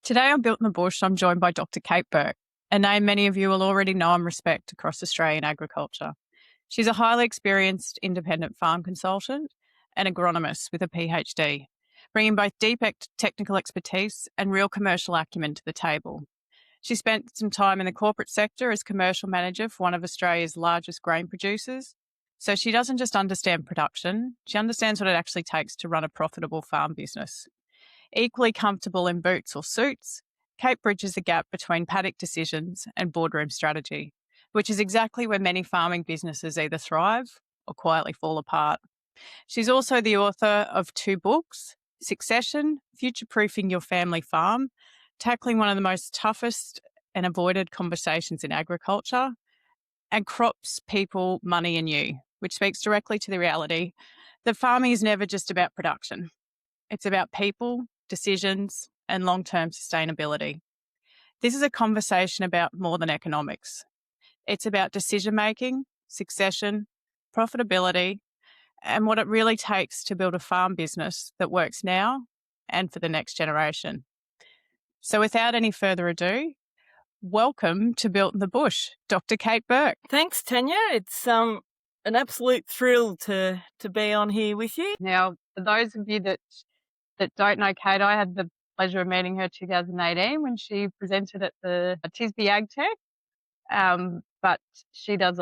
Today on Built in the Bush, I'm joined by Dr Kate Burke, a name many of you will already know and respect across Australian agriculture. She's a highly experienced independent farm consultant and agronomist with a PhD, bringing both deep technical expertise and real commercial acumen to the table. She spent some time in the corporate sector as commercial manager for one of Australia's largest grain producers. So she doesn't just understand production, she understands what it actually takes to run a profitable farm business. Equally comfortable in boots or suits, Kate bridges the gap between paddock decisions and boardroom strategy, which is exactly where many farming businesses either thrive or quietly fall apart. She's also the author of 2 books, Succession, Future Proofing Your Family Farm, tackling one of the most toughest and avoided conversations in agriculture, and Crops, People, Money and You, which speaks directly to the reality that farming is never just about production. It's about people, decisions, and long-term sustainability. This is a conversation about more than economics. It's about decision-making, succession, profitability, and what it really takes to build a farm business that works now and for the next generation. So without any further ado, welcome to Built in the Bush, Dr. Kate Burke. Thanks, Tanya. It's an absolute thrill to be on here with you. Now, for those of you that don't know Kate, I had the pleasure of meeting her 2018 when she presented at the Tisby Ag Tech. But she does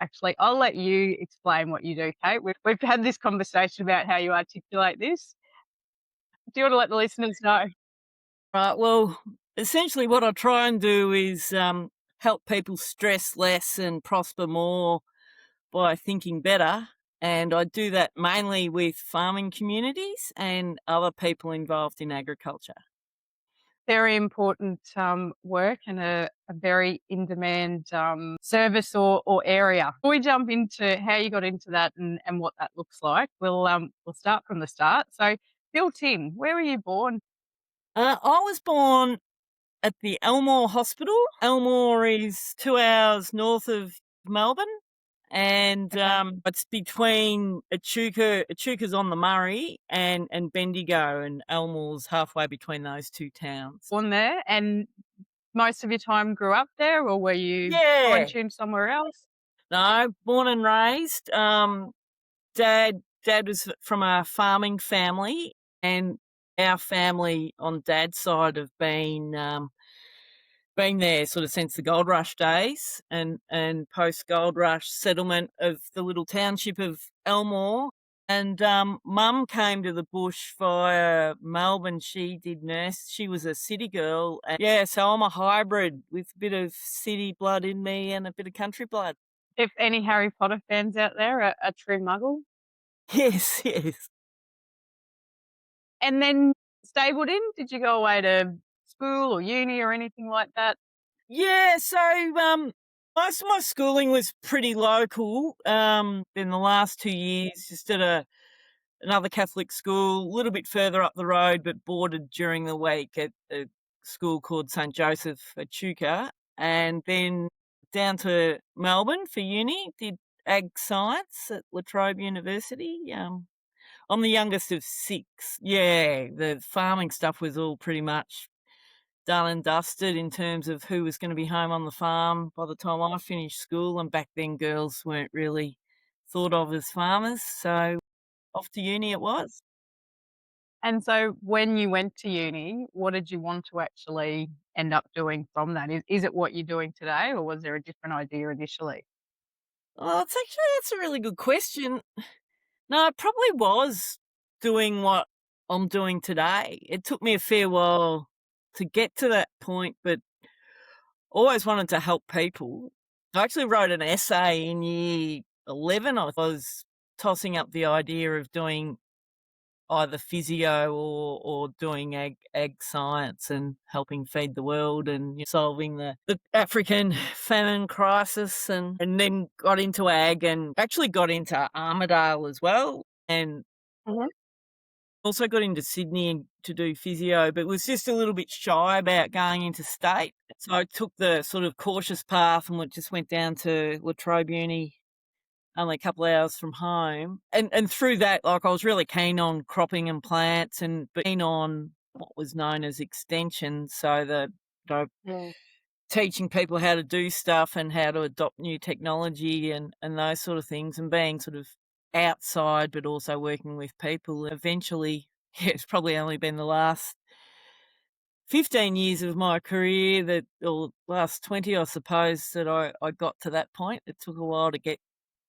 actually, I'll let you explain what you do, Kate. We've had this conversation about how you articulate this. Do you want to let the listeners know? Right. Well, essentially what I try and do is help people stress less and prosper more by thinking better. And I do that mainly with farming communities and other people involved in agriculture. Very important work and a very in-demand service or area. Before we jump into how you got into that and what that looks like, we'll start from the start. So, built in, where were you born? I was born at the Elmore Hospital. Elmore is 2 hours north of Melbourne. And it's between Echuca's on the Murray and Bendigo, and Elmore's halfway between those two towns. Born there, and most of your time grew up there, or were you fine-tuned somewhere else? No, born and raised. Dad was from a farming family, and our family on Dad's side have been there sort of since the gold rush days and post gold rush settlement of the little township of Elmore. And Mum came to the bush via Melbourne. She did nurse. She was a city girl. And yeah, so I'm a hybrid with a bit of city blood in me and a bit of country blood. If any Harry Potter fans out there are true muggle? Yes. And then stabled in? Did you go away to school or uni or anything like that? Yeah, so most of my schooling was pretty local. In the last 2 years, just at another Catholic school, a little bit further up the road, but boarded during the week at a school called St Joseph Echuca, and then down to Melbourne for uni. Did ag science at La Trobe University. I'm the youngest of 6. Yeah, the farming stuff was all pretty much done and dusted in terms of who was going to be home on the farm by the time I finished school. And back then, girls weren't really thought of as farmers. So off to uni it was. And so when you went to uni, what did you want to actually end up doing from that? Is it what you're doing today, or was there a different idea initially? Oh, that's a really good question. No, it probably was doing what I'm doing today. It took me a fair while to get to that point, but always wanted to help people. I actually wrote an essay in year 11. I was tossing up the idea of doing either physio or doing ag science and helping feed the world and solving the African famine crisis, and then got into ag and actually got into Armidale as well, and also got into Sydney to do physio, but was just a little bit shy about going into state. So I took the sort of cautious path and just went down to La Trobe Uni, only a couple of hours from home. And through that, like, I was really keen on cropping and plants and keen on what was known as extension, so you know, Mm. teaching people how to do stuff and how to adopt new technology and those sort of things, and being sort of outside but also working with people. Eventually, yeah, it's probably only been the last 15 years of my career that, or last 20, I suppose, that I got to that point. It took a while to get,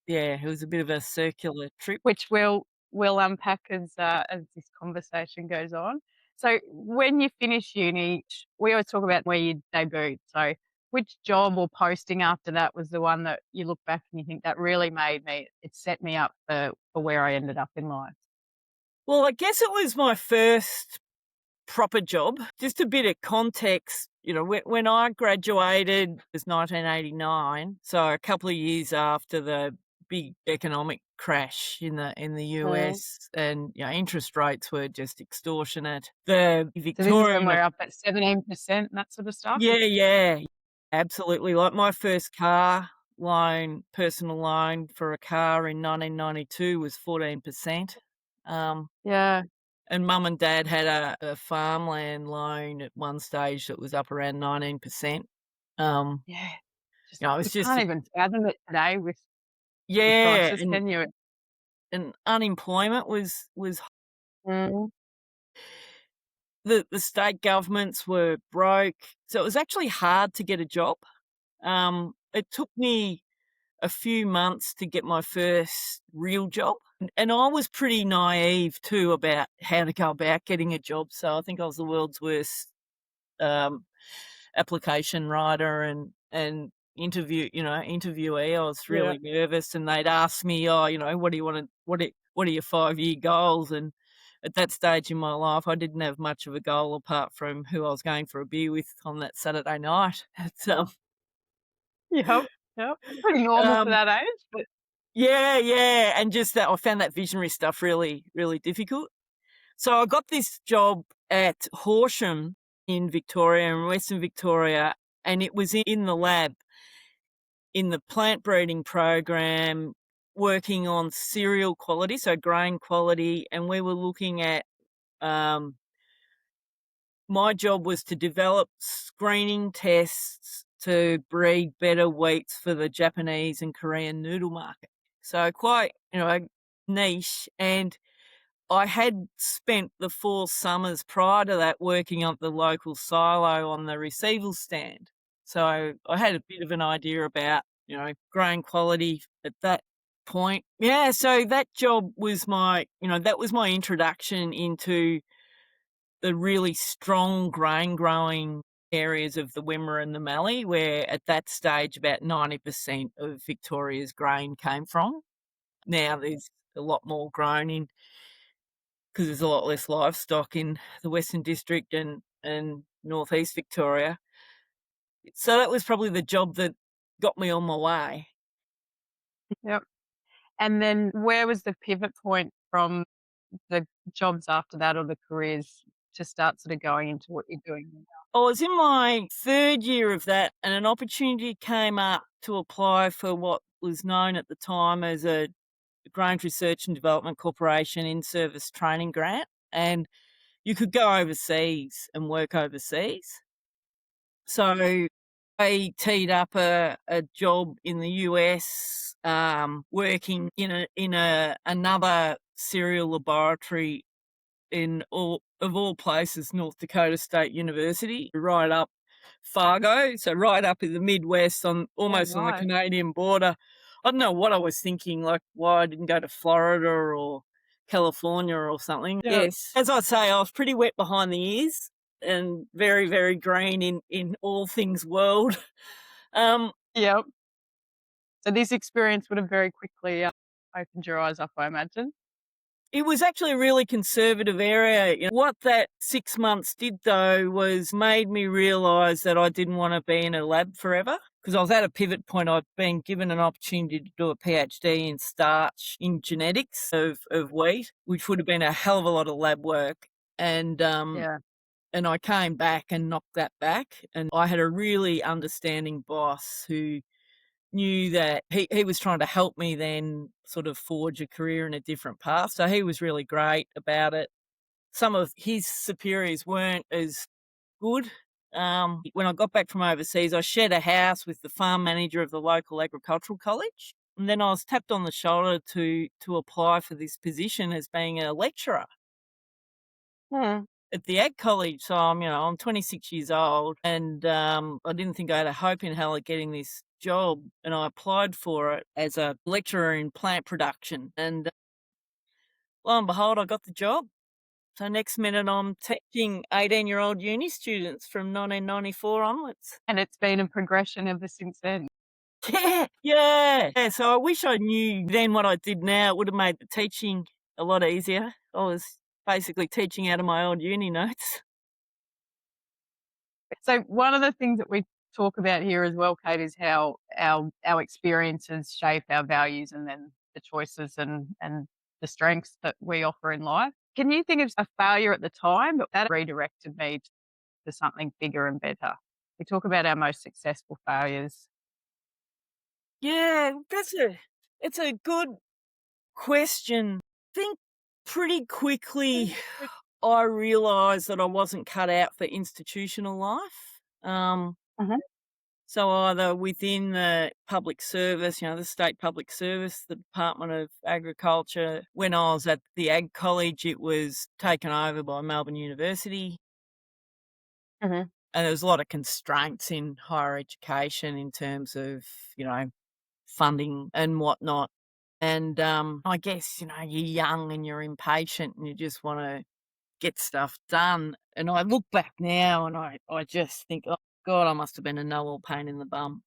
yeah, it was a bit of a circular trip. Which we'll unpack as this conversation goes on. So when you finish uni, we always talk about where you debuted. So which job or posting after that was the one that you look back and you think that really it set me up for where I ended up in life? Well, I guess it was my first proper job. Just a bit of context, when I graduated, it was 1989, so a couple of years after the big economic crash in the Mm. US, and interest rates were just extortionate. The So this is when Victorian, we're up at 17% and that sort of stuff? yeah, yeah, absolutely. Like my first car loan, personal loan for a car in 1992 was 14%. Um, Yeah, and mum and dad had a farmland loan at one stage that was up around 19%. Um, yeah. Just it you was just can't even fathom it today with yeah, prices, can you? and unemployment was Mm. the state governments were broke, so it was actually hard to get a job. It took me a few months to get my first real job, and I was pretty naive too about how to go about getting a job, so I think I was the world's worst, um application writer and interviewee. I was Yeah. really nervous, and they'd ask me, "Oh, what do you want to what are your 5-year goals?" And at that stage in my life, I didn't have much of a goal apart from who I was going for a beer with on that Saturday night. Yep, yep. Pretty normal for Um, that age, but yeah, yeah, and just that I found that visionary stuff really, really difficult. So I got this job at Horsham in Victoria, in Western Victoria, and it was in the lab, in the plant breeding program, working on cereal quality, so grain quality, and we were looking at, um, my job was to develop screening tests to breed better wheats for the Japanese and Korean noodle market. So quite, niche. And I had spent the 4 summers prior to that working at the local silo on the receival stand. So I had a bit of an idea about, grain quality at that point. Yeah, so that job was that was my introduction into the really strong grain growing areas of the Wimmera and the Mallee, where at that stage about 90% of Victoria's grain came from. Now there's a lot more grown in, because there's a lot less livestock in the Western District and Northeast Victoria. So that was probably the job that got me on my way. yep. And then where was the pivot point from the jobs after that or the careers to start sort of going into what you're doing now? I was in my 3rd year of that, and an opportunity came up to apply for what was known at the time as a Grain Research and Development Corporation in-service training grant, and you could go overseas and work overseas. So I teed up a job in the US, working in another cereal laboratory in all places, North Dakota State University, right up Fargo, so right up in the Midwest, Yeah, almost on the right. Canadian border. I don't know what I was thinking, like why I didn't go to Florida or California or something. Yep. Yes, as I say, I was pretty wet behind the ears and very, very green in all things world. Um, Yep. So this experience would have very quickly opened your eyes up, I imagine. It was actually a really conservative area. What that 6 months did, though, was made me realise that I didn't want to be in a lab forever, because I was at a pivot point. I'd been given an opportunity to do a PhD in starch in genetics of wheat, which would have been a hell of a lot of lab work. And Yeah. and I came back and knocked that back. And I had a really understanding boss who knew that he was trying to help me then sort of forge a career in a different path. So he was really great about it. some of his superiors weren't as good. When I got back from overseas, I shared a house with the farm manager of the local agricultural college. And then I was tapped on the shoulder to apply for this position as being a lecturer Hmm. at the ag college. So I'm 26 years old, and I didn't think I had a hope in hell of getting this job, and I applied for it as a lecturer in plant production. And lo and behold, I got the job. So next minute, I'm teaching 18-year-old uni students from 1994 onwards. And it's been a progression ever since then. Yeah, yeah. Yeah, so I wish I knew then what I did now. It would have made the teaching a lot easier. I was basically teaching out of my old uni notes. So one of the things that we talk about here as well, Kate, is how our experiences shape our values and then the choices and the strengths that we offer in life. Can you think of a failure at the time, but that redirected me to something bigger and better? We talk about our most successful failures. Yeah, it's a good question. Think pretty quickly I realised that I wasn't cut out for institutional life. Mhm. So either within the public service, the state public service, the Department of Agriculture. When I was at the Ag College, it was taken over by Melbourne University. Mhm. And there was a lot of constraints in higher education in terms of, funding and whatnot. And I guess, you're young and you're impatient and you just want to get stuff done. And I look back now and I just think, oh, God, I must have been a no-all pain in the bum.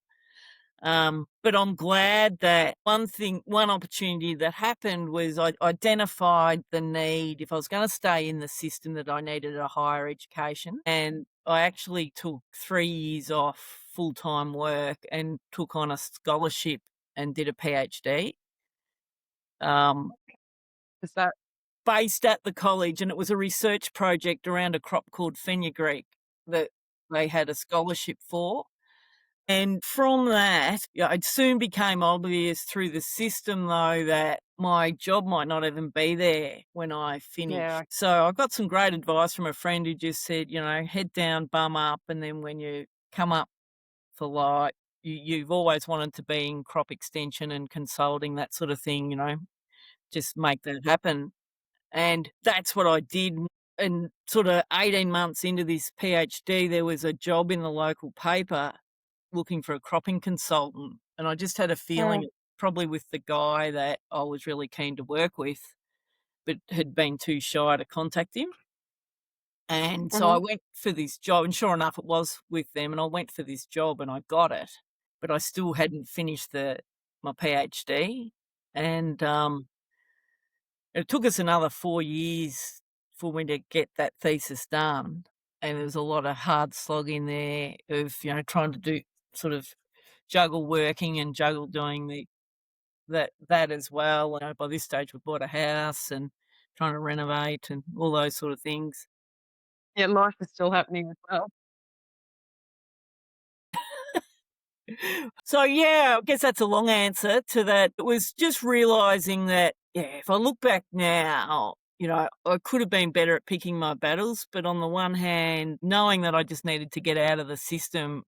But I'm glad that one opportunity that happened was I identified the need, if I was going to stay in the system, that I needed a higher education. And I actually took 3 years off full-time work and took on a scholarship and did a PhD. Um, Is that based at the college, and it was a research project around a crop called fenugreek that they had a scholarship for. And from that, it soon became obvious through the system, though, that my job might not even be there when I yeah, finished. So I got some great advice from a friend who just said, head down, bum up, and then when you come up for light, you've always wanted to be in crop extension and consulting, that sort of thing, just make that happen. And that's what I did. And sort of 18 months into this PhD, there was a job in the local paper looking for a cropping consultant. And I just had a feeling, mm, probably with the guy that I was really keen to work with, but had been too shy to contact him. And so I mhm. went for this job, and sure enough, it was with them. And I went for this job and I got it, but I still hadn't finished my PhD. And it took us another 4 years for me to get that thesis done, and there was a lot of hard slogging there of, trying to do sort of juggle working and juggle doing that as well. By this stage, we bought a house and trying to renovate and all those sort of things. Yeah, life is still happening as well. So, yeah, I guess that's a long answer to that. It was just realizing that, yeah, if I look back now, I could have been better at picking my battles, but on the one hand, knowing that I just needed to get out of the system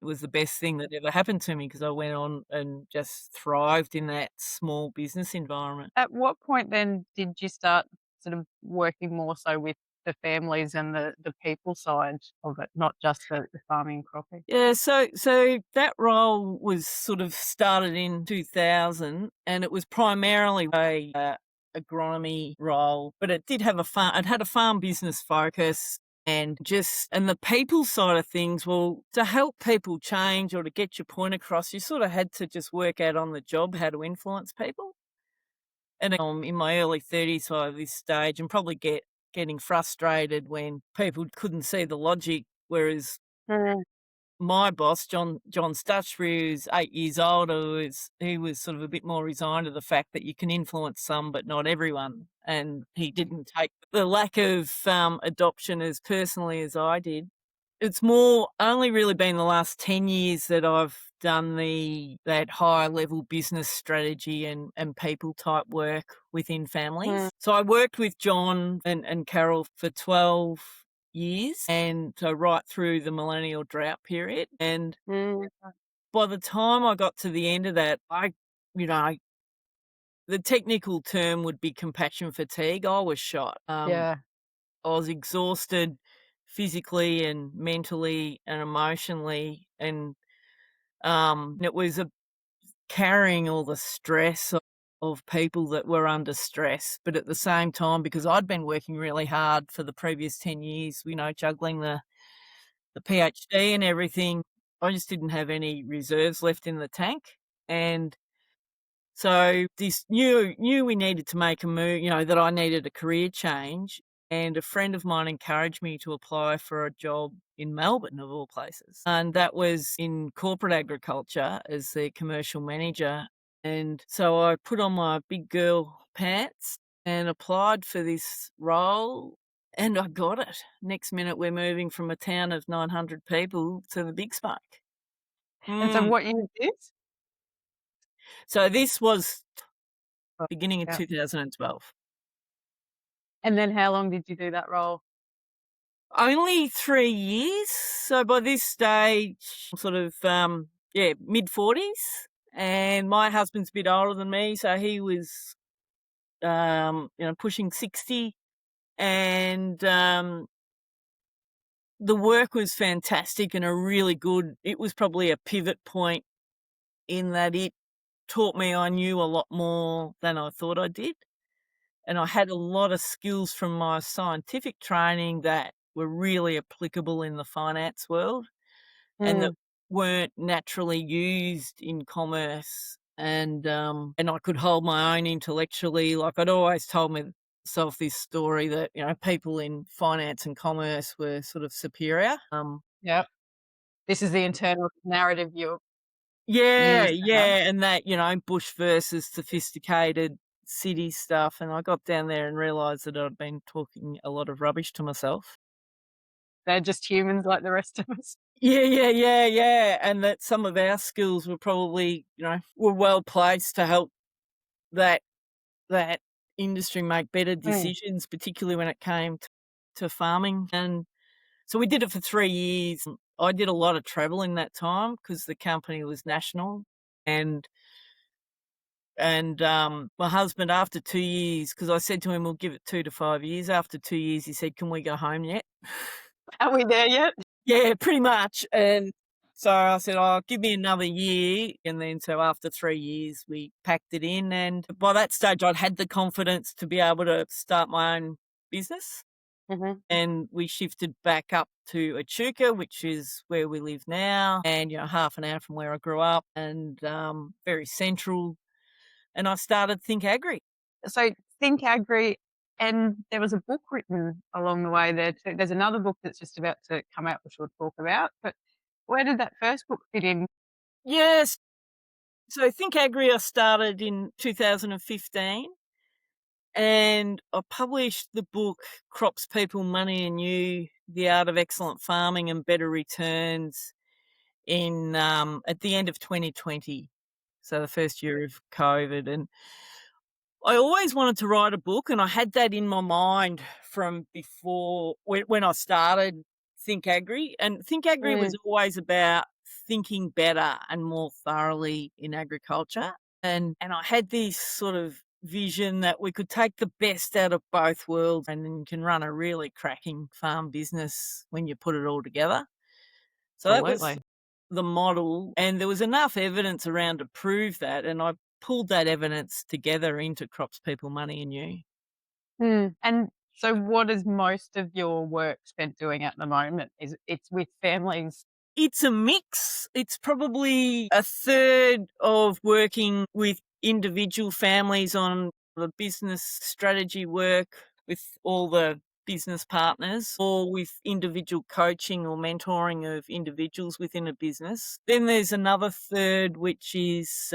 was the best thing that ever happened to me, because I went on and just thrived in that small business environment. At what point then did you start sort of working more so with the families and the people side of it, not just the farming and cropping? Yeah, so that role was sort of started in 2000, and it was primarily a agronomy role, but it did have it had a farm business focus. And the people side of things, well, to help people change or to get your point across, you sort of had to just work out on the job how to influence people. And in my early 30s, so at this stage, and probably getting frustrated when people couldn't see the logic, whereas Mm. my boss, John Stutchbury, who's 8 years older, he was sort of a bit more resigned to the fact that you can influence some but not everyone, and he didn't take the lack of adoption as personally as I did. It's more only really been the last 10 years that I've done that higher level business strategy and people type work within families. So I worked with John and Carol for 12 years, and so right through the millennial drought period. And Mm. by the time I got to the end of that, you know, the technical term would be compassion fatigue. I was shot. Yeah. I was exhausted physically and mentally and emotionally, and it was carrying all the stress of people that were under stress. But at the same time, because I'd been working really hard for the previous 10 years, juggling the PhD and everything, I just didn't have any reserves left in the tank. And so this knew we needed to make a move, that I needed a career change. And a friend of mine encouraged me to apply for a job in Melbourne, of all places. And that was in corporate agriculture as the commercial manager. And so I put on my big girl pants and applied for this role, and I got it. Next minute, we're moving from a town of 900 people to the Big Smoke. And so Mm. what year is this? So this was Oh, beginning of yeah. 2012. And then how long did you do that role? Only 3 years. So by this stage, sort of, mid-40s, and my husband's a bit older than me, so he was, pushing 60, and, the work was fantastic and it was probably a pivot point in that it taught me I knew a lot more than I thought I did. And I had a lot of skills from my scientific training that were really applicable in the finance world and that Mm. weren't naturally used in commerce. And I could hold my own intellectually. Like, I'd always told myself this story that, people in finance and commerce were sort of superior. Yep. This is the internal narrative you Yeah, used to have. yeah, and that, bush versus sophisticated city stuff, and I got down there and realised that I'd been talking a lot of rubbish to myself. They're just humans like the rest of us. Yeah, yeah, yeah, yeah, and that some of our skills were probably, were well placed to help that industry make better Mm. decisions, particularly when it came to farming. And so we did it for 3 years. I did a lot of travel in that time because the company was national. And my husband, after 2 years, because I said to him, "We'll give it 2 to 5 years." After 2 years, he said, "Can we go home yet?" Are we there yet? Yeah, pretty much. And so I said, "Oh, give me another year." And then so after 3 years, we packed it in, and by that stage, I'd had the confidence to be able to start my own business. Mhm. And we shifted back up to Echuca, which is where we live now, and, half an hour from where I grew up, and very central. And I started Think Agri. So Think Agri, and there was a book written along the way there too. There's another book that's just about to come out, which we'll talk about. But where did that first book fit in? Yes. So Think Agri I started in 2015, and I published the book Crops, People, Money and You: The Art of Excellent Farming and Better Returns in at the end of 2020. So the first year of COVID. And I always wanted to write a book, and I had that in my mind from before when I started Think Agri. And Think Agri Mm. was always about thinking better and more thoroughly in agriculture. And I had this sort of vision that we could take the best out of both worlds, and then you can run a really cracking farm business when you put it all together. So that was Absolutely. the model, and there was enough evidence around to prove that, and I pulled that evidence together into Crops, People, Money and You. Mm. And so what is most of your work spent doing at the moment? Is it's with families? It's a mix. It's probably a third of working with individual families on the business strategy work with all the business partners, or with individual coaching or mentoring of individuals within a business. Then there's another third, which is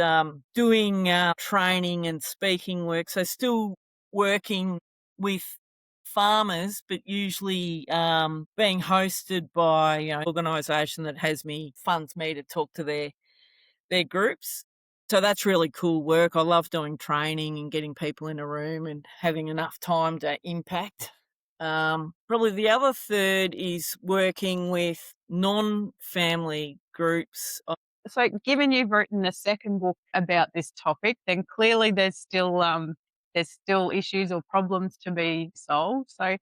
doing training and speaking work. So still working with farmers, but usually being hosted by organisation that has me funds me to talk to their groups. So that's really cool work. I love doing training and getting people in a room and having enough time to impact. Probably the other third is working with non-family groups. So, given you've written a second book about this topic, then clearly there's still issues or problems to be solved. So,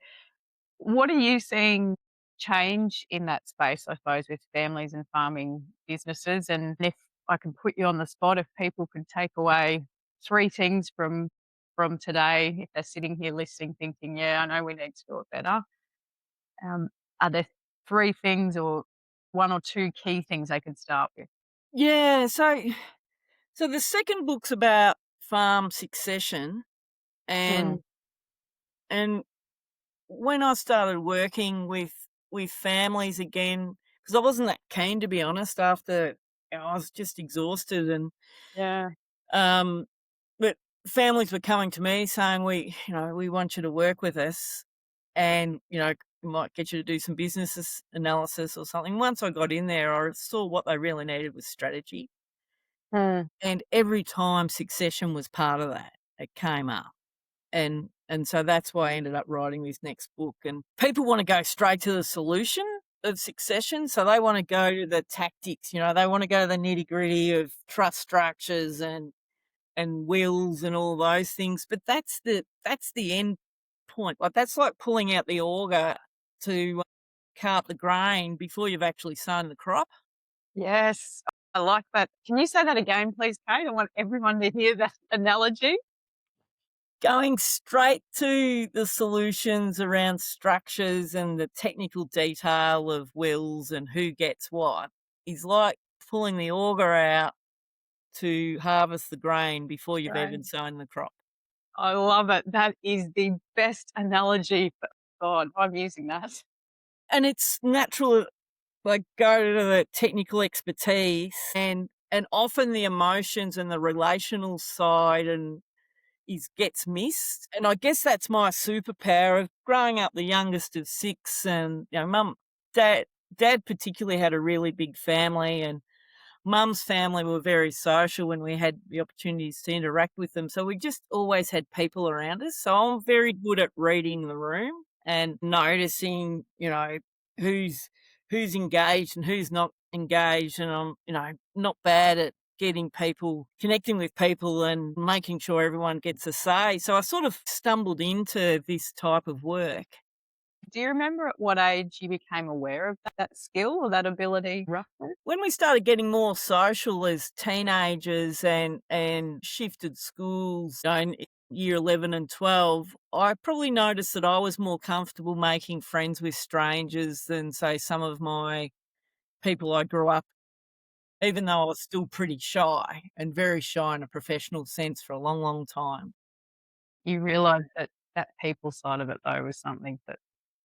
what are you seeing change in that space, I suppose, with families and farming businesses? And if I can put you on the spot, if people could take away three things from today, if they're sitting here listening, thinking, "Yeah, I know we need to do it better," um, are there three things or one or two key things they could start with? Yeah, so the second book's about farm succession, Mm, and when I started working with families again, because I wasn't that keen, to be honest, after I was just exhausted, and yeah. um, but families were coming to me saying, we want you to work with us, and we might get you to do some analysis or something." Once I got in there, I saw what they really needed was strategy, Mm, and every time succession was part of that, it came up. And so that's why I ended up writing this next book, and people wanna go straight to the solution of succession, so they wanna go to the tactics, they wanna go to the nitty-gritty of trust structures and wills and all those things, but that's the end point. Like, that's like pulling out the auger to cart the grain before you've actually sown the crop. yes, I like that. Can you say that again, please, Kate? I want everyone to hear that analogy. Going straight to the solutions around structures and the technical detail of wills and who gets what is like pulling the auger out to harvest the grain before you've Right. even sown the crop. I love it. That is the best analogy. For God, I'm using that. And it's natural, like, go to the technical expertise, and often the emotions and the relational side and is gets missed. And I guess that's my superpower of growing up the youngest of six, and dad particularly had a really big family, and mum's family were very social when we had the opportunities to interact with them. So we just always had people around us. So I'm very good at reading the room and noticing, who's who's engaged and who's not engaged. And I'm, not bad at getting people, connecting with people and making sure everyone gets a say. So I sort of stumbled into this type of work. Do you remember at what age you became aware of that skill or that ability roughly? When we started getting more social as teenagers and shifted schools, in year 11 and 12, I probably noticed that I was more comfortable making friends with strangers than, say, some of my people I grew up, even though I was still pretty shy and very shy in a professional sense for a long, long time. You realised that that people side of it though was something that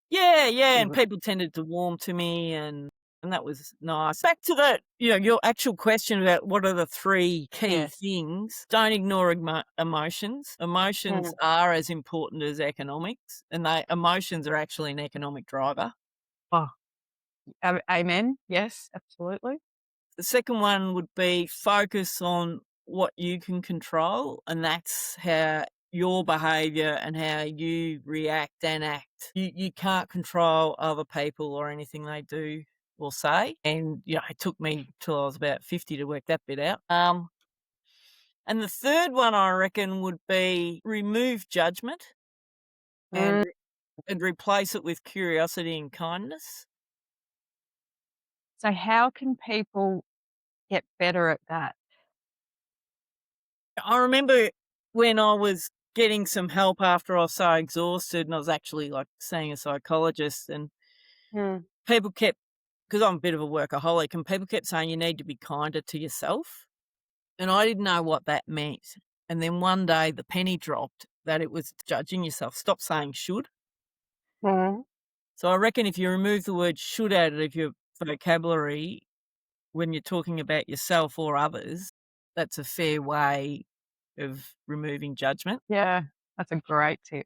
Yeah, yeah, you and were people tended to warm to me, and that was nice. Back to that, your actual question about what are the 3 key yes. things. Don't ignore emotions. Emotions Mm. are as important as economics, and emotions are actually an economic driver. Oh, amen. Yes, absolutely. The second one would be focus on what you can control, and that's how your behavior and how you react and act. You can't control other people or anything they do or say. And it took me till I was about 50 to work that bit out. And the third one I reckon would be remove judgment and Mm. and replace it with curiosity and kindness. So how can people get better at that? I remember when I was getting some help after I was so exhausted, and I was actually, like, seeing a psychologist, and Mm. people kept, because I'm a bit of a workaholic, and people kept saying, "You need to be kinder to yourself." And I didn't know what that meant. And then one day the penny dropped that it was judging yourself. Stop saying should. Mm. So I reckon if you remove the word should out of your vocabulary when you're talking about yourself or others, that's a fair way of removing judgment. Yeah, that's a great tip.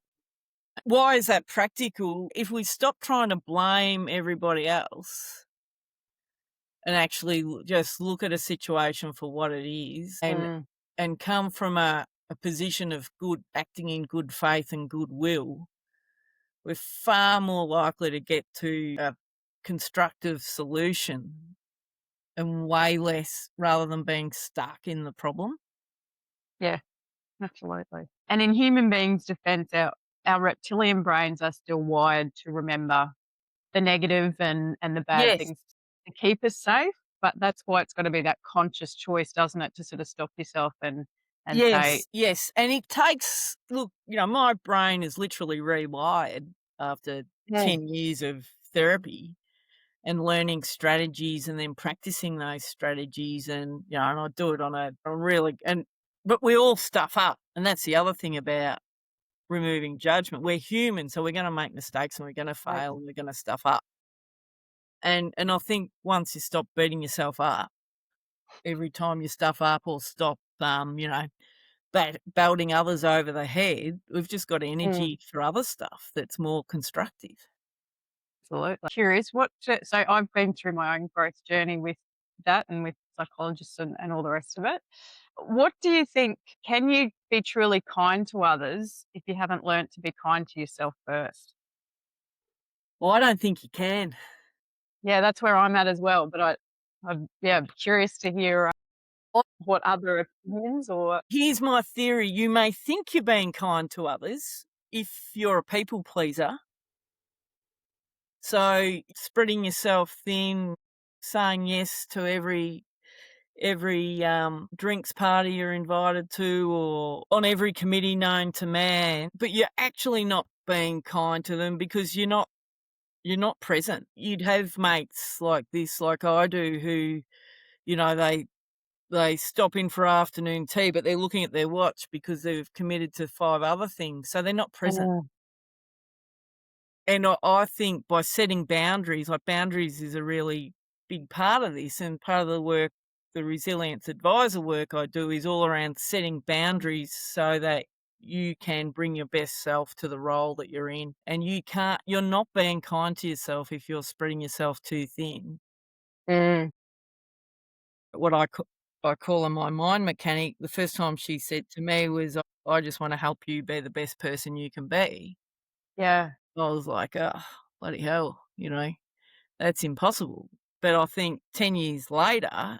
why is that practical? If we stop trying to blame everybody else and actually just look at a situation for what it is, Mm, and come from a position of good acting in good faith and goodwill, we're far more likely to get to a constructive solution and way less rather than being stuck in the problem. yeah, absolutely. And in human beings' defense, our reptilian brains are still wired to remember the negative and the bad Yes. things to keep us safe. But that's why it's got to be that conscious choice, doesn't it, to sort of stop yourself and say, Yes, yes, and it takes look, my brain is literally rewired after "Mm, 10 years of therapy and learning strategies and then practicing those strategies and I do it on a really but we all stuff up, and that's the other thing about removing judgment. We're human, so we're gonna make mistakes and we're gonna right, fail and we're gonna stuff up. And I think once you stop beating yourself up every time you stuff up or stop, belting others over the head, we've just got mm, energy for other stuff that's more constructive. absolutely." Curious, so I've been through my own growth journey with that and with psychologists and all the rest of it. What do you think? Can you be truly kind to others if you haven't learnt to be kind to yourself first? Well, I don't think you can. Yeah, that's where I'm at as well. But I'm yeah curious to hear what other opinions or Here's my theory. You may think you're being kind to others if you're a people pleaser. So spreading yourself thin, saying yes to every drinks party you're invited to or on every committee known to man, but you're actually not being kind to them because you're not present. You'd have mates like this, like I do, who, you know, they stop in for afternoon tea, but they're looking at their watch because they've committed to 5 other things, so they're not present. Mm, And I think by setting boundaries, like boundaries is a really big part of this, and part of the work, the resilience advisor work I do is all around setting boundaries so that you can bring your best self to the role that you're in. And you're not being kind to yourself if you're spreading yourself too thin. mm, What I call her my mind mechanic, the first time she said to me was, "I just wanna help you be the best person you can be." yeah. I was like, "Oh, bloody hell," "that's impossible." But I think 10 years later,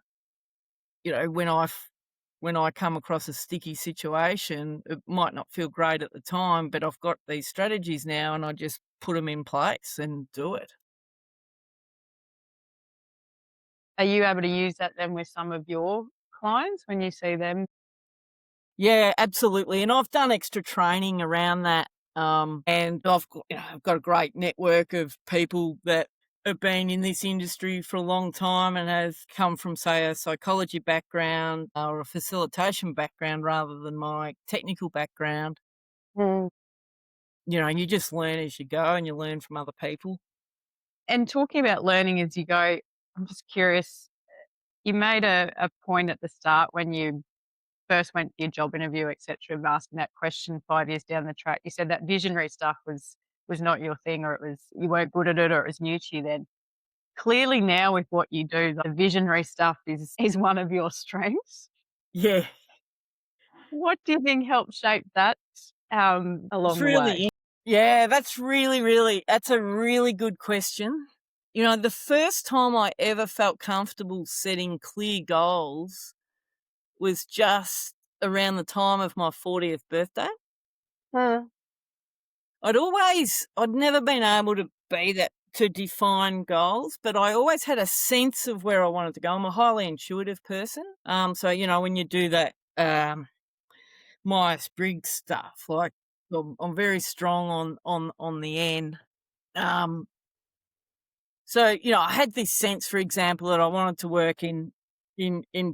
when I come across a sticky situation, it might not feel great at the time, but I've got these strategies now and I just put them in place and do it. Are you able to use that then with some of your clients when you see them? Yeah, absolutely, and I've done extra training around that, and I've got a great network of people that have been in this industry for a long time and have come from, say, a psychology background or a facilitation background rather than my technical background. Mm. And you just learn as you go and you learn from other people. And talking about learning as you go, I'm just curious, you made a point at the start when you first went to your job interview, et cetera, of asking that question 5 years down the track. You said that visionary stuff was not your thing, or it was you weren't good at it, or it was new to you then. Clearly now with what you do, the visionary stuff is one of your strengths. Yeah, What do you think helped shape that, it's along the way? really yeah, that's a really good question. The first time I ever felt comfortable setting clear goals was just around the time of my 40th birthday. Mm, I'd never been able to be that to define goals, but I always had a sense of where I wanted to go. I'm a highly intuitive person. So when you do that Myers-Briggs stuff, like I'm very strong on the end. Um, so I had this sense, for example, that I wanted to work in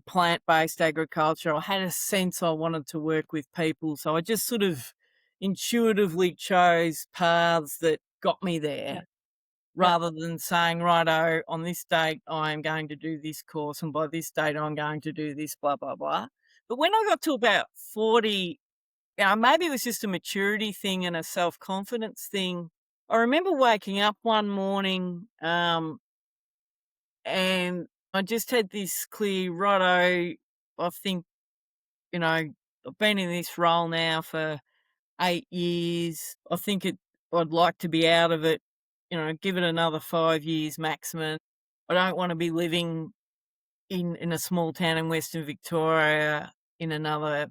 plant-based agriculture. I had a sense I wanted to work with people, so I just sort of intuitively chose paths that got me yeah, there yep. rather than saying, "Righto, on this date, I am going to do this course, and by this date, I'm going to do this, blah, blah, blah." But when I got to about 40, maybe it was just a maturity thing and a self-confidence thing. I remember waking up one morning, and I just had this clear, righto, I think, I've been in this role now for 8 years. I'd like to be out of it, give it another 5 years maximum. I don't wanna be living in a small town in Western Victoria in another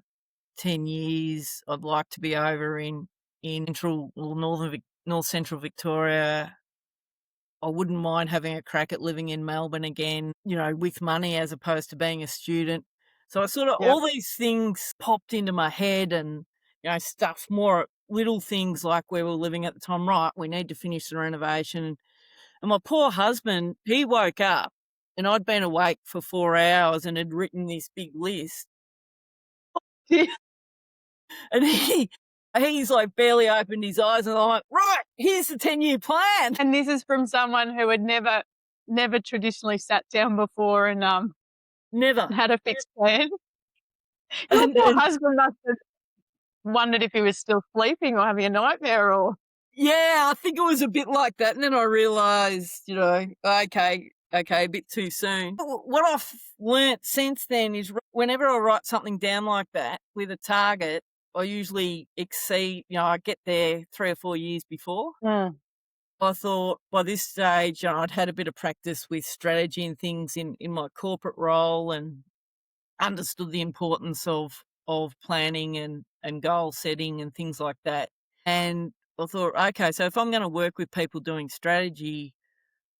10 years. I'd like to be over in central or north central Victoria. I wouldn't mind having a crack at living in Melbourne again, with money as opposed to being a student. So I sort of Yep. all these things popped into my head and, stuff more little things like where we were living at the time, right, we need to finish the renovation. And my poor husband, he woke up and I'd been awake for 4 hours and had written this big list. And he's like barely opened his eyes and I'm like, right, here's the 10-year plan. And this is from someone who had never traditionally sat down before and Never. had a fixed plan. Your And, poor and husband must have wondered if he was still sleeping or having a nightmare or yeah, I think it was a bit like that. And then I realized, okay, a bit too soon. What I've learnt since then is whenever I write something down like that with a target, I usually exceed, I get there 3 or 4 years before. Mm. I thought by this stage, I'd had a bit of practice with strategy and things in my corporate role and understood the importance of planning and goal setting and things like that. And I thought, okay, so if I'm going to work with people doing strategy,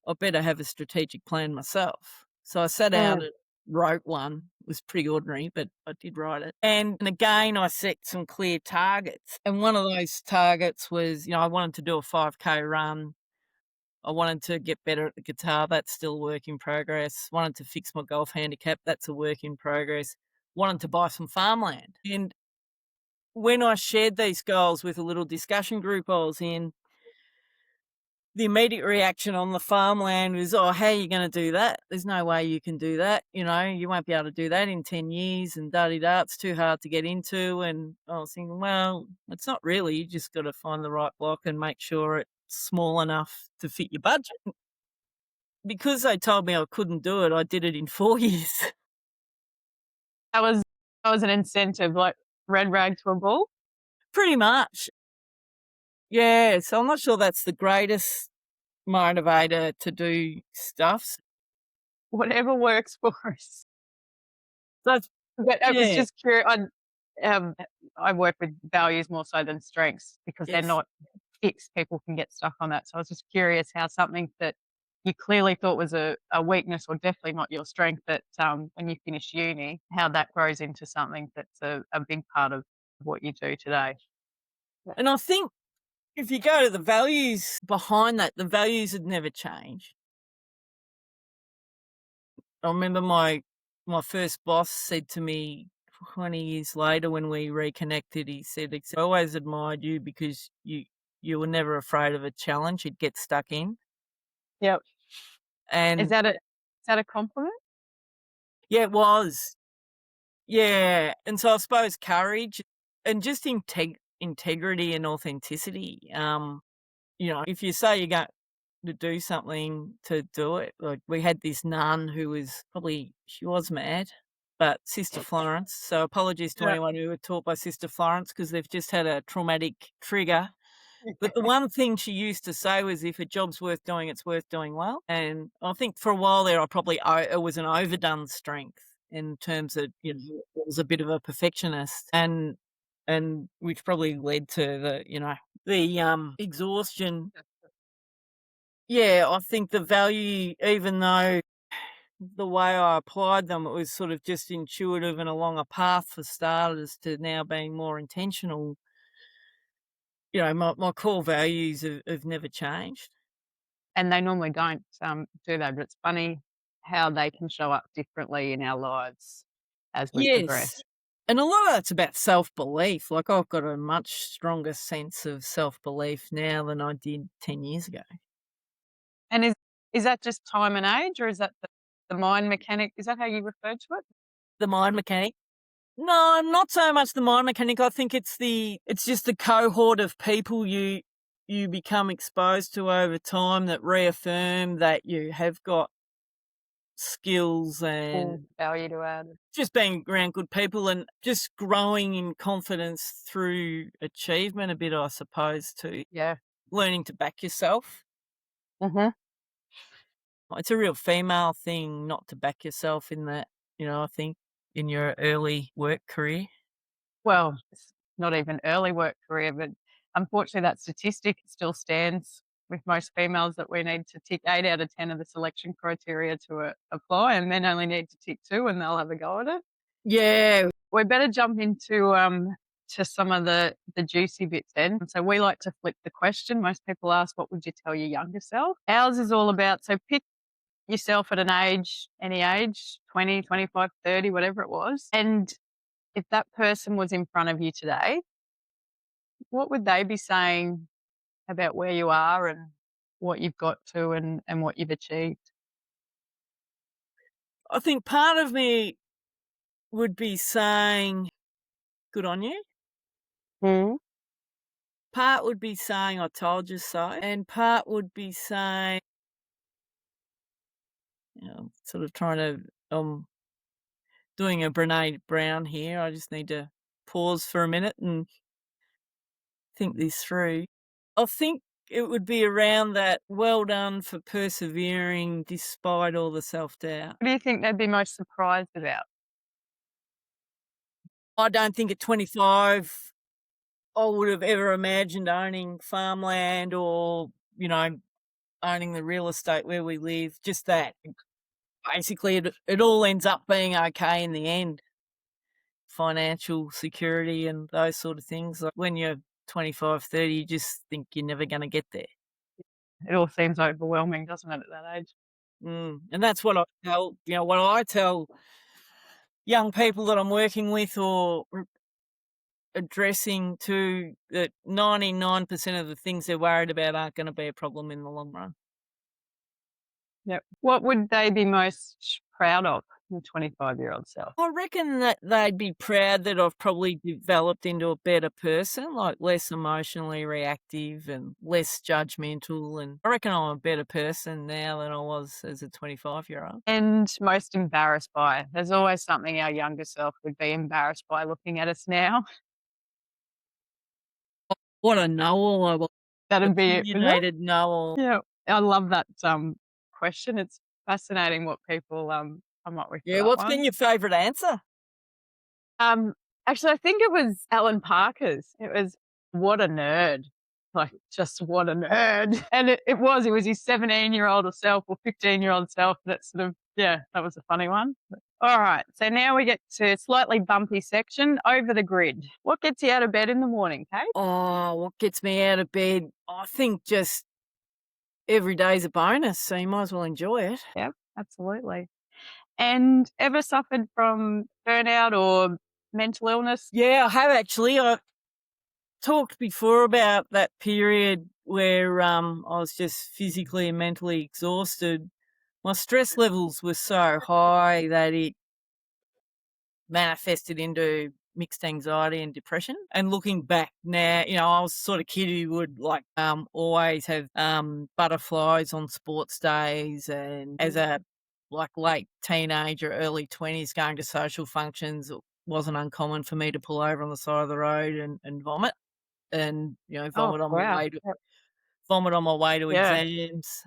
I better have a strategic plan myself. So I sat out Mm. and wrote one. It was pretty ordinary, but I did write it. And again, I set some clear targets. And one of those targets was, I wanted to do a 5K run. I wanted to get better at the guitar. That's still a work in progress. Wanted to fix my golf handicap. That's a work in progress. Wanted to buy some farmland. And when I shared these goals with a little discussion group I was in, the immediate reaction on the farmland was, "Oh, how are you gonna do that? There's no way you can do that, you won't be able to do that in 10 years and da-di-da, it's too hard to get into," and I was thinking, "Well, it's not really, you just gotta find the right block and make sure it's small enough to fit your budget." Because they told me I couldn't do it, I did it in 4 years. that was an incentive, like red rag to a bull. Pretty much. Yeah, so I'm not sure that's the greatest motivator to do stuff. Whatever works for us. That's But I was yeah, just curious. I work with values more so than strengths because they're yes. not fixed. People can get stuck on that. So I was just curious how something that you clearly thought was a weakness or definitely not your strength that when you finish uni, how that grows into something that's a big part of what you do today. Yeah. And I think if you go to the values behind that, the values had never changed. I remember my first boss said to me 20 years later when we reconnected, he said, "I always admired you because you were never afraid of a challenge you'd get stuck in." Yep. And Is that a compliment? yeah, it was. Yeah, and so I suppose courage and just integrity and authenticity. If you say you're going to do something, to do it. Like we had this nun who was she was mad, but Sister Florence. So apologies to Yeah. anyone who were taught by Sister Florence because they've just had a traumatic trigger. But the one thing she used to say was, "If a job's worth doing, it's worth doing well." And I think for a while there, it was an overdone strength in terms of I was a bit of a perfectionist, and which probably led to the exhaustion. Yeah, I think the value, even though the way I applied them, it was sort of just intuitive and along a path for starters to now being more intentional. My core values have never changed. And they normally don't, do that, but it's funny how they can show up differently in our lives as we Yes. progress. And a lot of that's about self-belief. Like, I've got a much stronger sense of self-belief now than I did 10 years ago. And is that just time and age, or is that the mind mechanic? Is that how you refer to it? The mind mechanic. No, not so much the mind mechanic. I think it's just the cohort of people you become exposed to over time that reaffirm that you have got skills and value to add. just being around good people and just growing in confidence through achievement a bit, I suppose, too. Yeah. Learning to back yourself. Mm-hmm. It's a real female thing not to back yourself in that, I think in your early work career. Well, it's not even early work career, but unfortunately that statistic still stands with most females that we need to tick 8 out of 10 of the selection criteria to apply, and men only need to tick 2 and they'll have a go at it. Yeah. We better jump into to some of the juicy bits then. So we like to flip the question. Most people ask, what would you tell your younger self? Ours is all about, so pick yourself at an age, any age, 20, 25, 30, whatever it was. And if that person was in front of you today, what would they be saying about where you are and what you've got to and what you've achieved? I think part of me would be saying, good on you. Mm. Part would be saying, I told you so. And part would be saying, sort of trying to, doing a Brene Brown here. I just need to pause for a minute and think this through. I think it would be around that, well done for persevering despite all the self-doubt. What do you think they'd be most surprised about? I don't think at 25 I would have ever imagined owning farmland or, owning the real estate where we live. Just that. Basically, it all ends up being okay in the end. Financial security and those sort of things. Like when you're 25, 30, you just think you're never going to get there. It all seems overwhelming, doesn't it, at that age? And that's what I tell young people that I'm working with or addressing to, that 99% of the things they're worried about aren't going to be a problem in the long run. Yep. What would they be most proud of, your 25-year-old self? I reckon that they'd be proud that I've probably developed into a better person, like less emotionally reactive and less judgmental. And I reckon I'm a better person now than I was as a 25-year-old. And most embarrassed by? There's always something our younger self would be embarrassed by looking at us now. What a know-all I was. That'd be it, wouldn't it? Opinionated know-all. Yeah. I love that question. It's fascinating what people come up with. Yeah, what's been your favourite answer? Actually, I think it was Alan Parker's. It was, what a nerd. Like, just what a nerd. And it was his 17-year-old self or 15-year-old self. That sort of, yeah, that was a funny one. All right. So now we get to a slightly bumpy section, over the grid. What gets you out of bed in the morning, Kate? Oh, what gets me out of bed? I think just every day's a bonus, so you might as well enjoy it. Yep, absolutely. And ever suffered from burnout or mental illness? Yeah, I have actually. I talked before about that period where I was just physically and mentally exhausted. My stress levels were so high that it manifested into mixed anxiety and depression. And looking back now, I was the sort of kid who would always have butterflies on sports days, and as a late teenager, early 20s, going to social functions, it wasn't uncommon for me to pull over on the side of the road and vomit, and vomit on my way to vomit on my way to exams,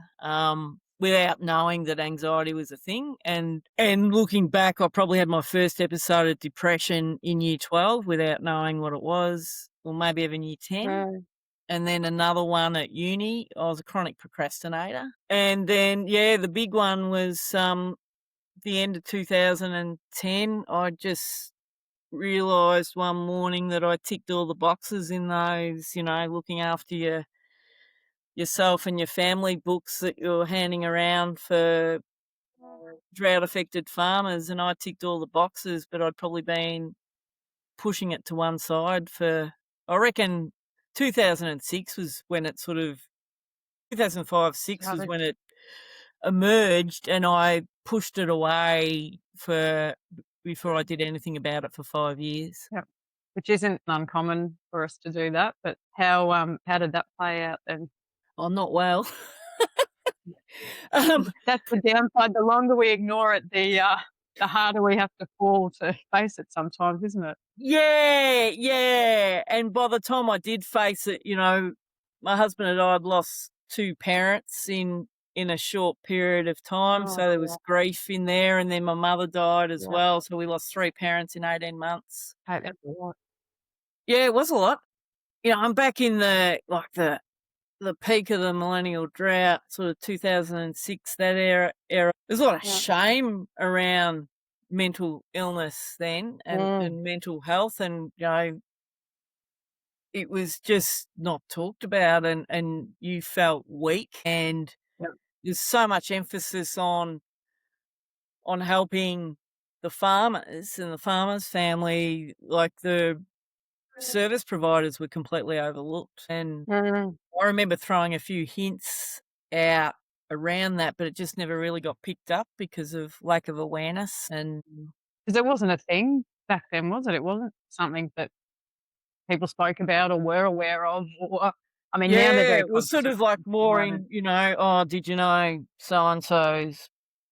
without knowing that anxiety was a thing. And looking back, I probably had my first episode of depression in year 12 without knowing what it was, or maybe even year 10. And then another one at uni. I was a chronic procrastinator. And then, the big one was the end of 2010. I just realised one morning that I ticked all the boxes in those, looking after yourself and your family books that you're handing around for drought-affected farmers, and I ticked all the boxes, but I'd probably been pushing it to one side for, I reckon, 2006 was when it 2005-6 was when it emerged, and I pushed it away for before I did anything about it for 5 years. Yep. Which isn't uncommon for us to do that, but how did that play out then? Oh, not well. Um, That's the downside. The longer we ignore it, the harder we have to fall to face it sometimes, isn't it? yeah, yeah, and by the time I did face it, my husband and I had lost 2 parents in a short period of time, Oh, so there yeah, was grief in there, and then my mother died as yeah. well, so we lost 3 parents in 18 months. Hey, that's a lot. Yeah, it was a lot. I'm back in the peak of the millennial drought, sort of 2006, that era. There's a lot of Yeah. shame around mental illness then Mm. and mental health, and, it was just not talked about, and you felt weak, and Yep. there's so much emphasis on helping the farmers and the farmers' family, like the service providers were completely overlooked, and Mm. I remember throwing a few hints out around that, but it just never really got picked up because of lack of awareness, and 'Cause it wasn't a thing back then, was it? It wasn't something that people spoke about or were aware of, or I mean, now they're yeah, very it was conscious sort of of like more providers. in, "Oh, did you know so and so's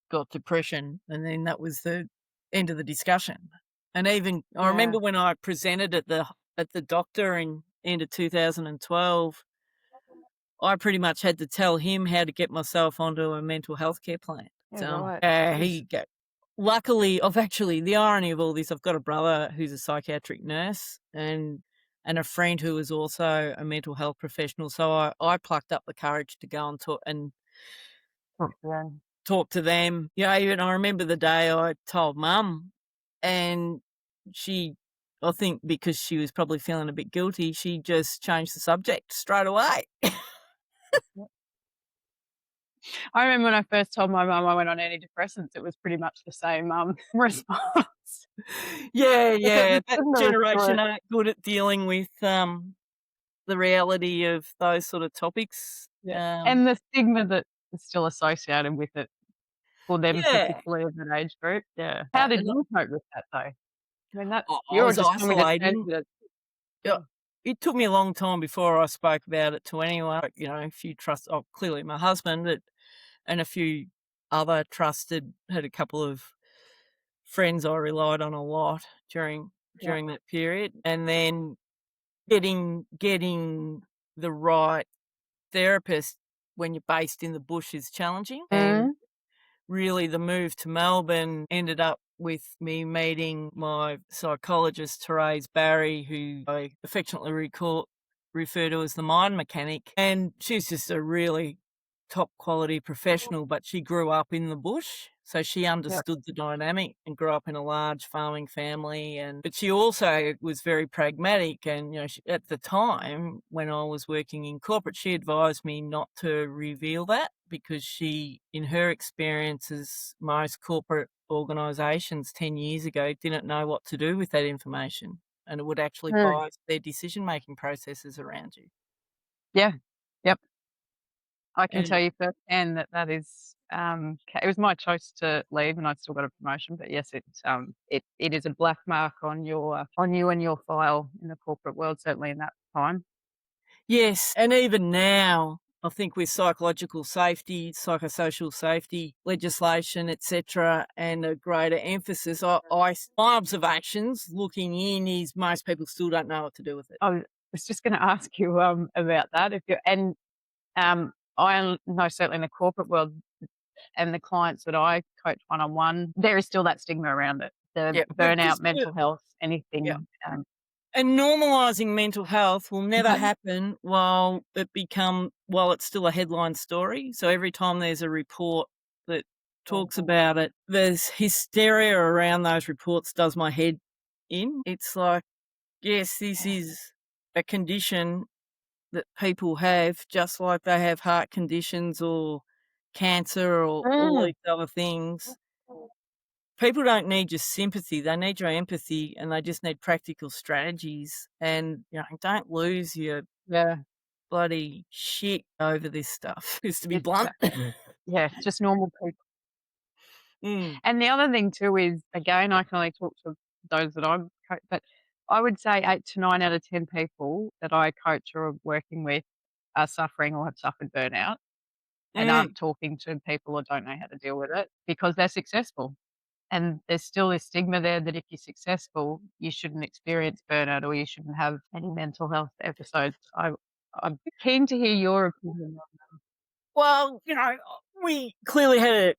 got depression?" And then that was the end of the discussion. And even I Yeah. remember when I presented at the doctor in end of 2012, I pretty much had to tell him how to get myself onto a mental health care plan. Yeah, So, right. he Jeez. go luckily, the irony of all this, I've got a brother who's a psychiatric nurse and a friend who is also a mental health professional, so I plucked up the courage to go and Yeah. talk to them. Even I remember the day I told mum, and she I think because she was probably feeling a bit guilty, she just changed the subject straight away. I remember when I first told my mum I went on antidepressants, it was pretty much the same, response. Yeah, Like, yeah, it that couldn't have generation restored. aren't good at dealing with, the reality of those sort of topics. Yeah, and the stigma that is still associated with it for them, Yeah, particularly as an age group. Yeah. How did and you cope with that, though? I mean, that's I you're was just coming to terms isolating. with it. Yeah, Mm. it took me a long time before I spoke about it to anyone. Like, a few clearly my husband, and a few other trusted had a couple of friends I relied on a lot during Yeah. during that period, and then getting the right therapist when you're based in the bush is challenging, and Mm. really the move to Melbourne ended up with me meeting my psychologist, Therese Barry, who I affectionately refer to as the mind mechanic. And she's just a really top quality professional, but she grew up in the bush. So she Yeah. understood the dynamic and grew up in a large farming family, but she also was very pragmatic. And at the time when I was working in corporate, she advised me not to reveal that because in her experiences, most corporate organisations 10 years ago didn't know what to do with that information, and it would actually Mm. bias their decision making processes around you. Yeah. Yep. I can tell And you firsthand that that is, it was my choice to leave, and I still got a promotion, but yes, it is a black mark on you and your file in the corporate world, certainly in that time. yes, and even now, I think with psychological safety, psychosocial safety legislation, etc., and a greater emphasis, my observations looking in is most people still don't know what to do with it. I was just gonna ask you, about that if you and, I know certainly in the corporate world and the clients that I coach one-on-one, there is still that stigma around it. The Yeah, but burnout, just mental health, yeah. anything, And normalising mental health will never Mhm. happen while it's still a headline story. So every time there's a report that talks about it, there's hysteria around those reports does my head in. It's like, yes, this is a condition that people have, just like they have heart conditions or cancer or all Mm. these other things. People don't need your sympathy, they need your empathy, and they just need practical strategies, and, don't lose your Yeah, bloody shit over this stuff, just to be it's, blunt. yeah, just normal people. Mm, And the other thing too is, again, I can only talk to those that I'm but I would say 8 to 9 out of 10 people that I coach or are working with are suffering or have suffered burnout and mm. aren't talking to people or don't know how to deal with it because they're successful. And there's still this stigma there that if you're successful, you shouldn't experience burnout or you shouldn't have any mental health episodes. I'm keen to hear your opinion on Well, we clearly had a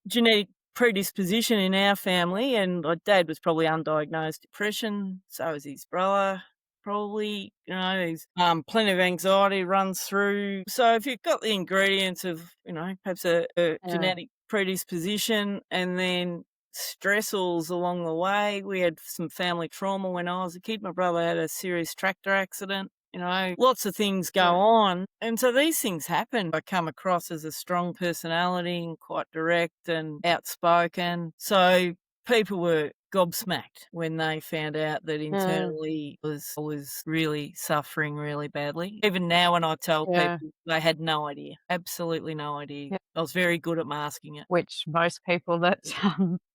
genetic predisposition in our family, and my dad was probably undiagnosed depression. So was his brother, probably. He's plenty of anxiety runs through. So if you've got the ingredients of, perhaps a that. genetic predisposition, and then stressors along the way. We had some family trauma when I was a kid. My brother had a serious tractor accident. Lots of things go Yeah. on. And so these things happen. I come across as a strong personality and quite direct and outspoken. So people were gobsmacked when they found out that Mm, internally I was really suffering really badly. Even now when I tell yeah. people, they had no idea, absolutely no idea. Yeah. I was very good at masking it. Which most people that,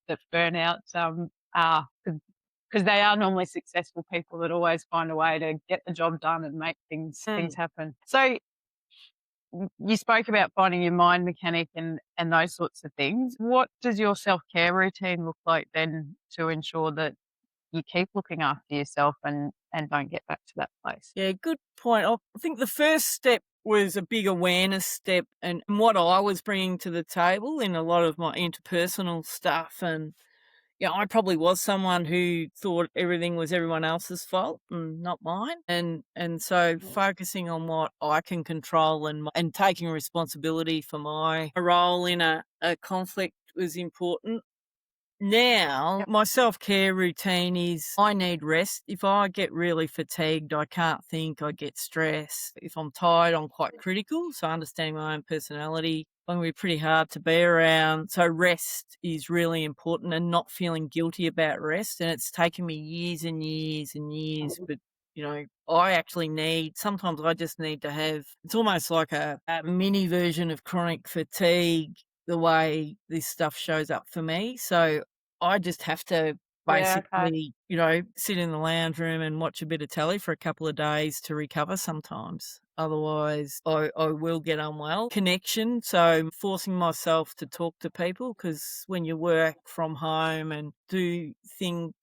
that burn out, are, because they are normally successful people that always find a way to get the job done and make things Mm. happen. So, you spoke about finding your mind mechanic and those sorts of things. What does your self-care routine look like then to ensure that you keep looking after yourself and don't get back to that place? Yeah, good point. I think the first step was a big awareness step and what I was bringing to the table in a lot of my interpersonal stuff. And yeah, I probably was someone who thought everything was everyone else's fault and not mine. And so focusing on what I can control and taking responsibility for my role in a conflict was important. Now, Yep. my self-care routine is I need rest. If I get really fatigued, I can't think, I get stressed. If I'm tired, I'm quite critical. So understanding my own personality, I'm going to be pretty hard to be around. So rest is really important and not feeling guilty about rest. And it's taken me years and years and years, but I actually sometimes I just need to have, it's almost like a mini version of chronic fatigue the way this stuff shows up for me. So I just have to Yeah, okay. basically, sit in the lounge room and watch a bit of telly for a couple of days to recover sometimes. Otherwise, I will get unwell. Connection, so forcing myself to talk to people because when you work from home and do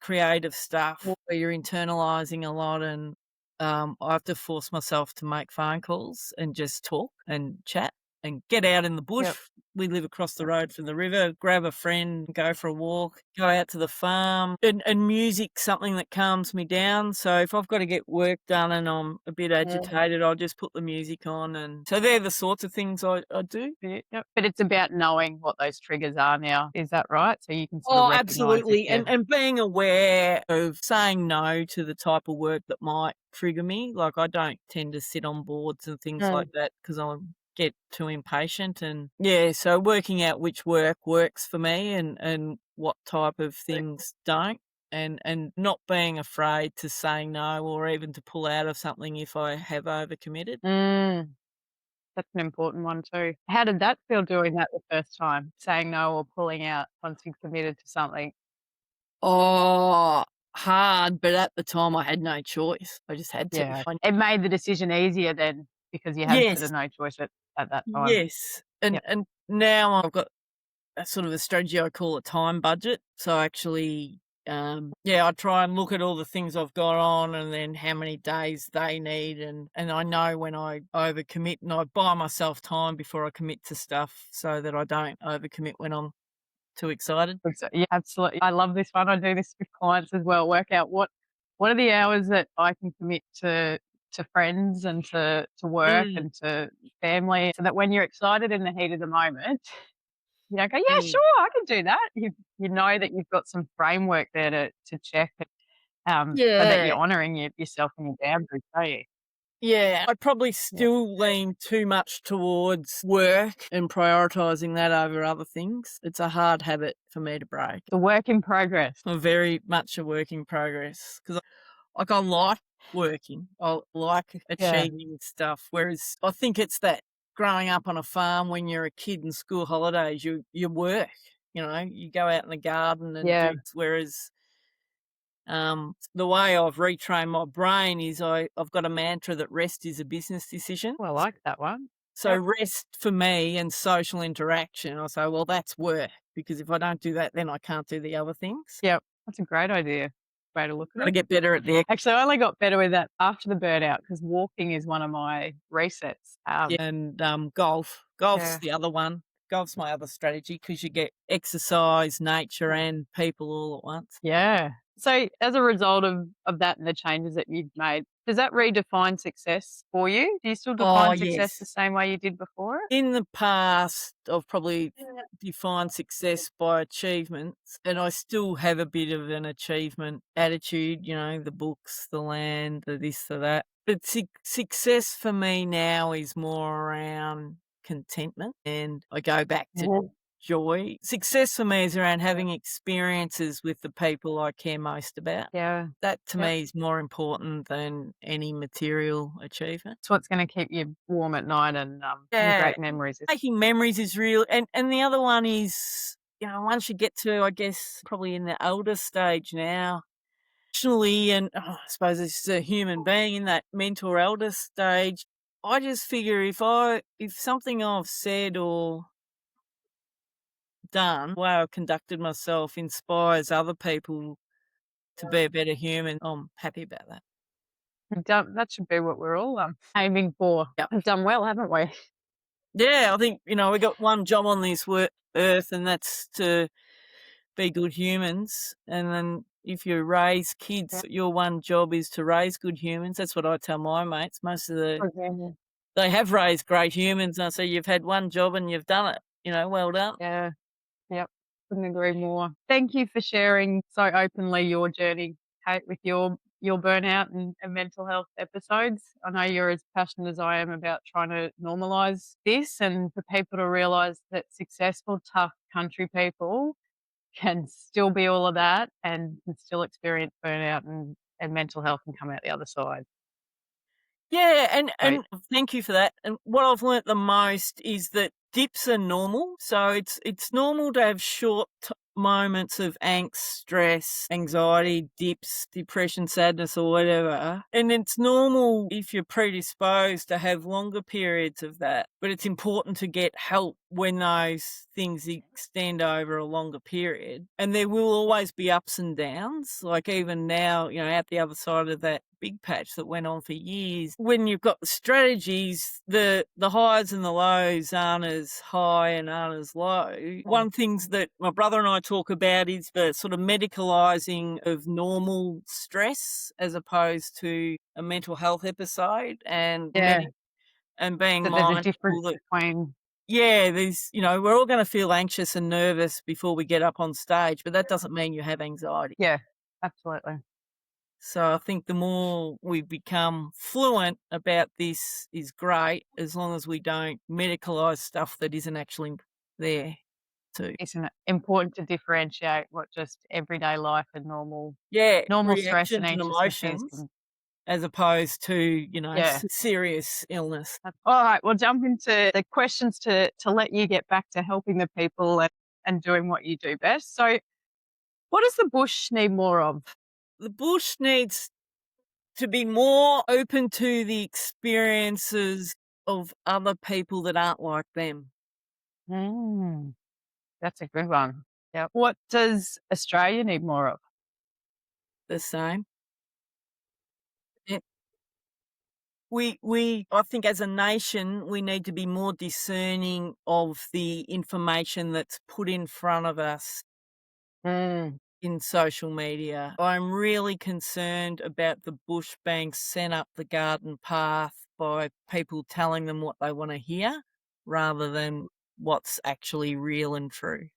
creative stuff where you're internalizing a lot and I have to force myself to make phone calls and just talk and chat and get out in the bush. Yep. We live across the road from the river, grab a friend, go for a walk, go out to the farm. And music's something that calms me down. So if I've got to get work done and I'm a bit Mm. agitated, I'll just put the music on. And so they're the sorts of things I do. Yeah, yep. But it's about knowing what those triggers are now. Is that right? So you can sort of Oh, recognize if absolutely. you're And being aware of saying no to the type of work that might trigger me. Like I don't tend to sit on boards and things like Mm. that because I get too impatient. And yeah, so working out which work works for me and what type of things don't. And not being afraid to say no or even to pull out of something if I have overcommitted. Mm. That's an important one too. How did that feel doing that the first time? Saying no or pulling out once you've committed to something? Oh, hard, but at the time I had no choice. I just had to. Yeah. It made the decision easier then because you had sort of Yes, no choice at that time. yes, and Yep. and now I've got a sort of a strategy I call a time budget. So actually, I try and look at all the things I've got on and then how many days they need, and I know when I overcommit, and I buy myself time before I commit to stuff so that I don't overcommit when I'm too excited. Yeah, absolutely. I love this one. I do this with clients as well. Work out what are the hours that I can commit to friends and to work Mm, and to family so that when you're excited in the heat of the moment, you don't go, "Yeah, mm. sure, I can do that." You know that you've got some framework there to check, so that Yeah. you're honouring yourself and your boundaries, don't you? Yeah, I probably Yeah. still lean too much towards work and prioritizing that over other things. It's a hard habit for me to break. The work in progress. I'm very much a work in progress because, like, I like working. I like Yeah. achieving stuff. Whereas I think it's that growing up on a farm when you're a kid and school holidays, you work. you go out in the garden and Yeah. do, whereas the way I've retrained my brain is I've got a mantra that rest is a business decision. Well, I like that one. So Yep. rest for me and social interaction, I say, well, that's work, because if I don't do that, then I can't do the other things. Yep. That's a great idea. Way to look Got at to it. get better at the Actually, I only got better with that after the burnout because walking is one of my resets. and golf. Golf's Yeah. the other one. Golf's my other strategy because you get exercise, nature, and people all at once. Yeah. So as a result of that and the changes that you've made, does that redefine success for you? Do you still Oh, define success the yes. same way you did before? In the past, I've probably defined success by achievements, and I still have a bit of an achievement attitude, the books, the land, the this, the that. But success for me now is more around contentment, and I go back to Mhm. joy. Success for me is around having experiences with the people I care most about. Yeah. That to Yep. me is more important than any material achievement. It's what's gonna keep you warm at night and Yeah. great memories. Making memories is real, and the other one is, once you get to, I guess, probably in the older stage now, emotionally, and I suppose it's a human being in that mentor elder stage, I just figure if something I've said or done, the way I've conducted myself inspires other people to be a better human, I'm happy about that. We've done that should be what we're all, aiming for. Yep. We've done well, haven't we? Yeah, I think, we got one job on this earth, and that's to be good humans. And then if you raise Yeah. kids, your one job is to raise good humans. That's what I tell my mates. Most of Okay. they have raised great humans. And I say, you've had one job and you've done it. Well done. Yeah. Yep. Couldn't agree more. Thank you for sharing so openly your journey, Kate, with your burnout and mental health episodes. I know you're as passionate as I am about trying to normalise this and for people to realise that successful, tough country people can still be all of that and can still experience burnout and mental health and come out the other side. Yeah, and Right. thank you for that. And what I've learnt the most is that dips are normal. So it's normal to have short moments of angst, stress, anxiety, dips, depression, sadness, or whatever. And it's normal if you're predisposed to have longer periods of that. But it's important to get help when those things extend over a longer period. And there will always be ups and downs. Like even now, out the other side of that big patch that went on for years. When you've got the strategies, the highs and the lows aren't as high and aren't as low. One things that my brother and I talk about is the sort of medicalising of normal stress as opposed to a mental health episode, and Yeah. and being So there's a difference mindful that between there's we're all going to feel anxious and nervous before we get up on stage, but that doesn't mean you have anxiety. yeah, absolutely. So I think the more we become fluent about this is great, as long as we don't medicalise stuff that isn't actually there too. Isn't it important to differentiate what just everyday life and Yeah, normal stress and reactions and anxiousness is emotions and as opposed to, yeah. serious illness. All right, we'll jump into the questions to let you get back to helping the people and doing what you do best. So what does the bush need more of? The bush needs to be more open to the experiences of other people that aren't like them. Mm, that's a good one. Yeah. What does Australia need more of? The same. We I think as a nation, we need to be more discerning of the information that's put in front of us Mm, in social media. I'm really concerned about the bush being sent up the garden path by people telling them what they want to hear rather than what's actually real and true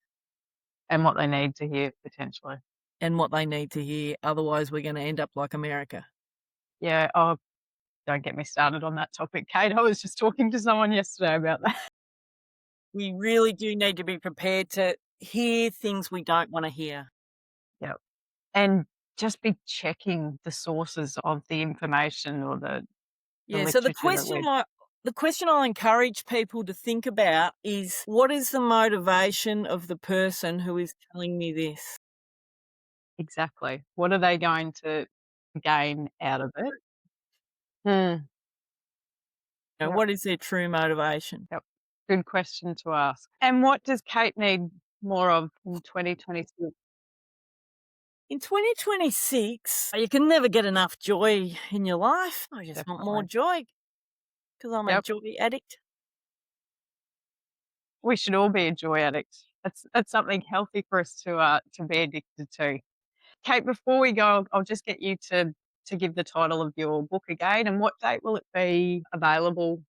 and what they need to hear potentially. and what they need to hear. Otherwise, we're going to end up like America. Yeah. Oh, don't get me started on that topic, Kate. I was just talking to someone yesterday about that. We really do need to be prepared to hear things we don't want to hear. Yep. And just be checking the sources of the information or the Yeah, so the literature that question we're The question I'll encourage people to think about is, what is the motivation of the person who is telling me this? Exactly. What are they going to gain out of it? Hmm. Yep, What is their true motivation? yep. Good question to ask. And what does Kate need more of in 2026? In 2026, you can never get enough joy in your life. I just want more Definitely. joy because I'm a Yep. joy addict. We should all be a joy addict. That's something healthy for us to be addicted to. Kate, before we go, I'll just get you to give the title of your book again, and what date will it be available?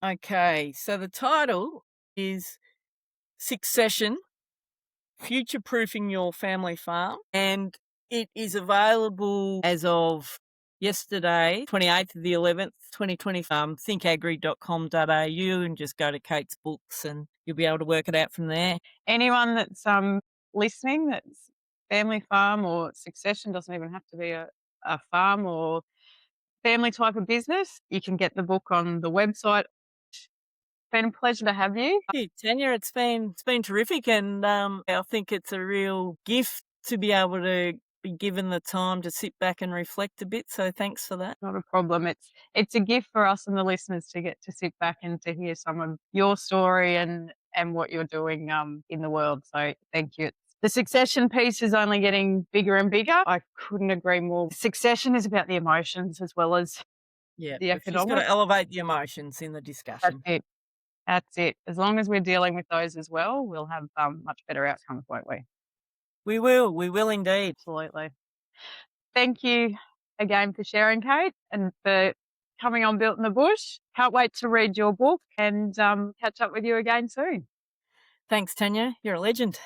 Okay, so the title is Succession: Future Proofing Your Family Farm, and it is available as of yesterday, 28th of the 11th, 2020, thinkagri.com.au, and just go to Kate's books and you'll be able to work it out from there. Anyone that's listening that's family farm or succession, doesn't even have to be a farm or family type of business, you can get the book on the website. Been a pleasure to have you. Thank you, Tanya. It's been terrific, and I think it's a real gift to be able to be given the time to sit back and reflect a bit. So thanks for that. Not a problem. It's a gift for us and the listeners to get to sit back and to hear some of your story and what you're doing in the world. So thank you. The succession piece is only getting bigger and bigger. I couldn't agree more. Succession is about the emotions as well as Yeah, the we've just got to economics. elevate the emotions in the That's discussion. it. That's it. As long as we're dealing with those as well, we'll have much better outcomes, won't we? We will indeed. Absolutely. Thank you again for sharing, Kate, and for coming on Built in the Bush. Can't wait to read your book and catch up with you again soon. Thanks, Tanya. You're a legend.